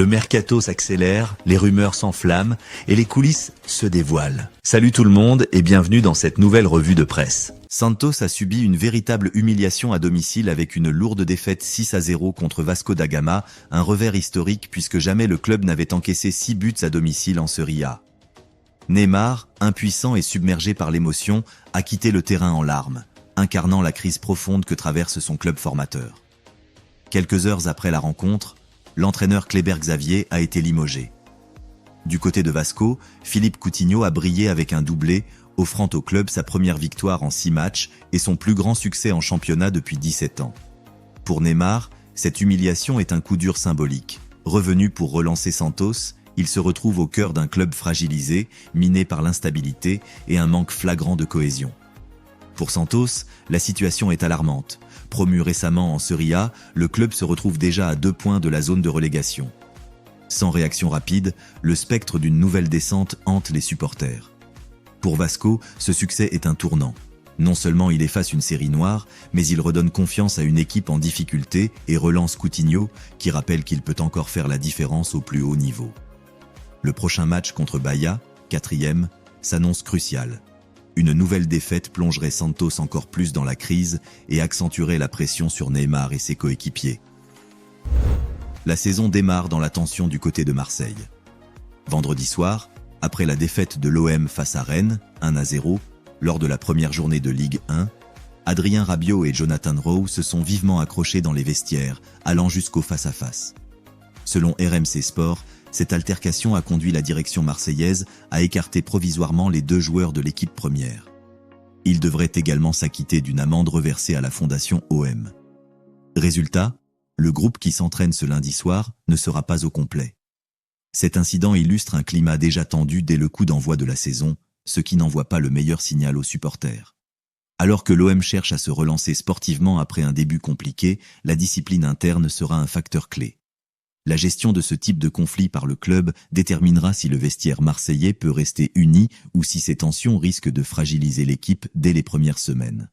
Le mercato s'accélère, les rumeurs s'enflamment et les coulisses se dévoilent. Salut tout le monde et bienvenue dans cette nouvelle revue de presse. Santos a subi une véritable humiliation à domicile avec une lourde défaite 6-0 contre Vasco da Gama, un revers historique puisque jamais le club n'avait encaissé 6 buts à domicile en Serie A. Neymar, impuissant et submergé par l'émotion, a quitté le terrain en larmes, incarnant la crise profonde que traverse son club formateur. Quelques heures après la rencontre, l'entraîneur Kléber Xavier a été limogé. Du côté de Vasco, Philippe Coutinho a brillé avec un doublé, offrant au club sa première victoire en 6 matchs et son plus grand succès en championnat depuis 17 ans. Pour Neymar, cette humiliation est un coup dur symbolique. Revenu pour relancer Santos, il se retrouve au cœur d'un club fragilisé, miné par l'instabilité et un manque flagrant de cohésion. Pour Santos, la situation est alarmante. Promu récemment en Serie A, le club se retrouve déjà à 2 points de la zone de relégation. Sans réaction rapide, le spectre d'une nouvelle descente hante les supporters. Pour Vasco, ce succès est un tournant. Non seulement il efface une série noire, mais il redonne confiance à une équipe en difficulté et relance Coutinho, qui rappelle qu'il peut encore faire la différence au plus haut niveau. Le prochain match contre Bahia, 4e, s'annonce crucial. Une nouvelle défaite plongerait Santos encore plus dans la crise et accentuerait la pression sur Neymar et ses coéquipiers. La saison démarre dans la tension du côté de Marseille. Vendredi soir, après la défaite de l'OM face à Rennes, 1-0, lors de la première journée de Ligue 1, Adrien Rabiot et Jonathan Rowe se sont vivement accrochés dans les vestiaires, allant jusqu'au face-à-face. Selon RMC Sport, cette altercation a conduit la direction marseillaise à écarter provisoirement les 2 joueurs de l'équipe première. Ils devraient également s'acquitter d'une amende reversée à la fondation OM. Résultat, le groupe qui s'entraîne ce lundi soir ne sera pas au complet. Cet incident illustre un climat déjà tendu dès le coup d'envoi de la saison, ce qui n'envoie pas le meilleur signal aux supporters. Alors que l'OM cherche à se relancer sportivement après un début compliqué, la discipline interne sera un facteur clé. La gestion de ce type de conflit par le club déterminera si le vestiaire marseillais peut rester uni ou si ces tensions risquent de fragiliser l'équipe dès les premières semaines.